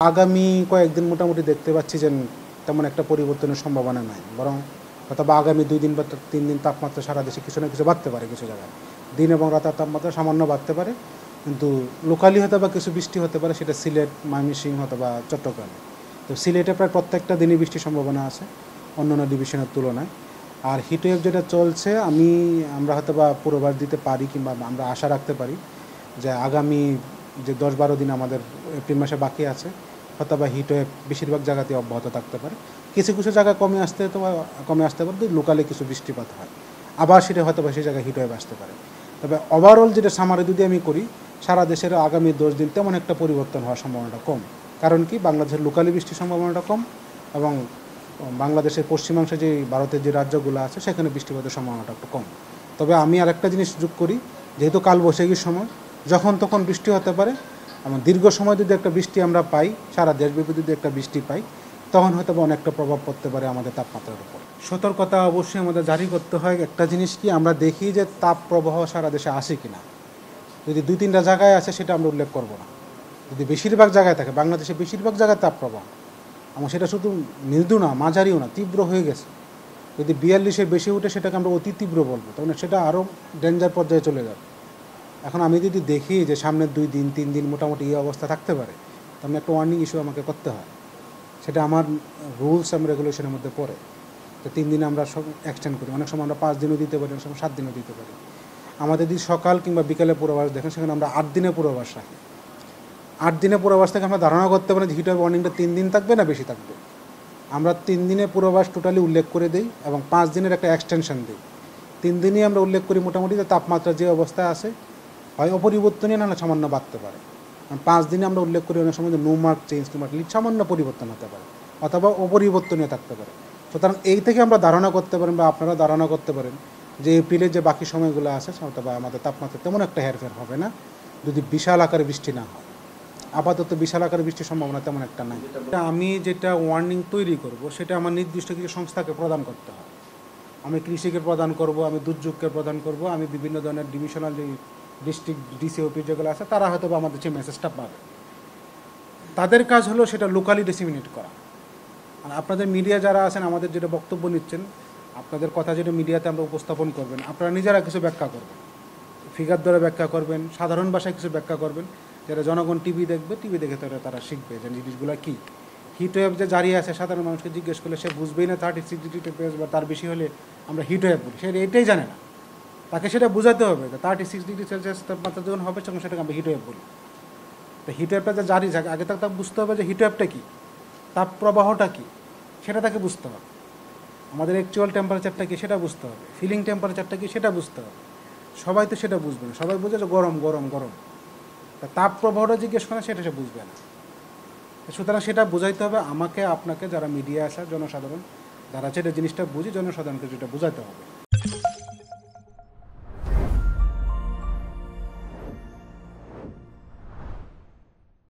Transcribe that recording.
আগামী কয়েকদিন মোটামুটি দেখতে পাচ্ছি যে তেমন একটা পরিবর্তনের সম্ভাবনা নাই, বরং অথবা আগামী 2 দিন বা 3 দিন তাপমাত্রা সারা দেশে কিছু না কিছু বাড়তে পারে। কিছু জায়গায় দিন এবং রাতের তাপমাত্রা সামান্য বাড়তে পারে, কিন্তু লোকালি হয়তো বা কিছু বৃষ্টি হতে পারে, সেটা সিলেট, ময়মনসিংহ অথবা চট্টগ্রামে। তো সিলেটে প্রায় প্রত্যেকটা দিনই বৃষ্টির সম্ভাবনা আছে অন্যান্য ডিভিশনের তুলনায়। আর হিটওয়েভ যেটা চলছে, আমরা হয়তো বা পূর্বাভাস দিতে পারি কিংবা আমরা আশা রাখতে পারি যে আগামী যে 10-12 দিন আমাদের এপ্রিল মাসে বাকি আছে, হয়তো বা হিটওয়েভ বেশিরভাগ জায়গাতে অব্যাহত থাকতে পারে। কিছু কিছু জায়গায় কমে আসতে পারে, লোকালে কিছু বৃষ্টিপাত হয়, আবার সেটা হয়তো বা সেই জায়গায় হিটওয়েভ আসতে পারে। তবে ওভারঅল যেটা সামারি যদি আমি করি, সারা দেশের আগামী 10 দিন তেমন একটা পরিবর্তন হওয়ার সম্ভাবনাটা কম। কারণ কি, বাংলাদেশের লোকালি বৃষ্টির সম্ভাবনাটা কম, এবং বাংলাদেশের পশ্চিমাংশে যে ভারতের যে রাজ্যগুলো আছে সেখানে বৃষ্টিপাতের সম্ভাবনাটা একটু কম। তবে আমি আরেকটা জিনিস যোগ করি, যেহেতু কালবৈশাখীর সময় যখন তখন বৃষ্টি হতে পারে, এবং দীর্ঘ সময় যদি একটা বৃষ্টি আমরা পাই, সারা দেশব্যাপী যদি একটা বৃষ্টি পাই, তখন হয়তো বা অনেকটা প্রভাব পড়তে পারে আমাদের তাপমাত্রার উপর। সতর্কতা অবশ্যই আমাদের জারি করতে হয়। একটা জিনিস কি, আমরা দেখি যে তাপ প্রবাহ সারা দেশে আসে কিনা। যদি 2-3টা জায়গায় আছে সেটা আমরা উল্লেখ করব না। যদি বেশিরভাগ জায়গায় থাকে, বাংলাদেশে বেশিরভাগ জায়গায় তাপ প্রবাহ, এবং সেটা শুধু মৃদু না, মাঝারিও না, তীব্র হয়ে গেছে। যদি 42-এর বেশি উঠে সেটাকে আমরা অতি তীব্র বলবো, তখন সেটা আরও ডেঞ্জার পর্যায়ে চলে যাবে। এখন আমি যদি দেখি যে সামনের 2 দিন 3 দিন মোটামুটি এই অবস্থা থাকতে পারে, তখন একটা ওয়ার্নিং ইস্যু আমাকে করতে হয়। সেটা আমার রুলস এবং রেগুলেশনের মধ্যে পড়ে। তো 3 দিনে আমরা সব এক্সটেন্ড করি, অনেক সময় আমরা 5 দিনও দিতে পারি, অনেক সময় 7 দিনও দিতে পারি। আমাদের যদি সকাল কিংবা বিকালে পূর্বাভাস দেখেন, সেখানে আমরা 8 দিনের পূর্বাভাস রাখি। 8 দিনের পূর্বাভাস থেকে আমরা ধারণা করতে পারি যে হিটওয়েভ ওয়ার্নিংটা 3 দিন থাকবে না বেশি থাকবে। আমরা 3 দিনের পূর্বাভাস টোটালি উল্লেখ করে দিই, এবং 5 দিনের একটা এক্সটেনশন দিই। 3 দিনই আমরা উল্লেখ করি মোটামুটি যে তাপমাত্রা যে অবস্থায় আছে হয় অপরিবর্তনীয়, নাহলে সামান্য বাড়তে পারে। 5 দিনে আমরা উল্লেখ করি অনেক সময় যে নো মার্ক চেঞ্জ কিংবা সামান্য পরিবর্তন হতে পারে, অথবা অপরিবর্তনীয় থাকতে পারে। সুতরাং এই থেকে আমরা ধারণা করতে পারেন, বা আপনারা ধারণা করতে পারেন যে এপ্রিলের যে বাকি সময়গুলো আছে, অথবা আমাদের তাপমাত্রা তেমন একটা হেরফের হবে না, যদি বিশাল আকারে বৃষ্টি না হয়। আপাতত বিশাল আকারে বৃষ্টির সম্ভাবনা তেমন একটা নাই। আমি যেটা ওয়ার্নিং তৈরি করব, সেটা আমার নির্দিষ্ট কিছু সংস্থাকে প্রদান করতে হয়। আমি কৃষিকে প্রদান করব, আমি দুর্যোগকে প্রদান করব, আমি বিভিন্ন ধরনের ডিভিশনাল যে ডিস্ট্রিক্ট ডিসিওপি যেগুলো আছে, তারা হয়তো বা আমাদের যে মেসেজটা পাবে, তাদের কাজ হলো সেটা লোকালি ডিসিমিনেট করা। আর আপনাদের মিডিয়া যারা আছেন, আমাদের যেটা বক্তব্য নিচ্ছেন, আপনাদের কথা যেটা মিডিয়াতে আমরা উপস্থাপন করবেন, আপনারা নিজেরা কিছু ব্যাখ্যা করবেন, ফিগার দ্বারা ব্যাখ্যা করবেন, সাধারণ ভাষায় কিছু ব্যাখ্যা করবেন, যারা জনগণ টিভি দেখবে, টিভি দেখে তারা শিখবে যে জিনিসগুলো কী। হিটওয়েভ যে জারি আছে, সাধারণ মানুষকে জিজ্ঞেস করলে সে বুঝবেই না 36 ডিগ্রি টেম্পারেচার বা তার বেশি হলে আমরা হিটওয়েভ বলি, সে এটাই জানে না। তাকে সেটা বোঝাতে হবে যে 36 ডিগ্রি সেলসিয়াস তাপমাত্রা যখন হবে, তখন সেটাকে আমরা হিটওয়েভ বলি। তো হিটওয়েভটা যে জারি থাকে, আগে তাকে বুঝতে হবে যে হিটওয়েভটা কী, তাপ প্রবাহটা কী, সেটা তাকে বুঝতে হবে। আমাদের অ্যাকচুয়াল টেম্পারেচারটা কী সেটা বুঝতে হবে, ফিলিং টেম্পারেচারটা কী সেটা বুঝতে হবে। সবাই তো সেটা বুঝবে না, সবাই বুঝে যে গরম গরম গরম। তা তাপ প্রবাহটা জিজ্ঞেস করে সেটা সে বুঝবে না। সুতরাং সেটা বোঝাইতে হবে আমাকে, আপনাকে, যারা মিডিয়া আছে, জনসাধারণ যারা সেটা জিনিসটা বুঝি, জনসাধারণকে যেটা বোঝাতে হবে।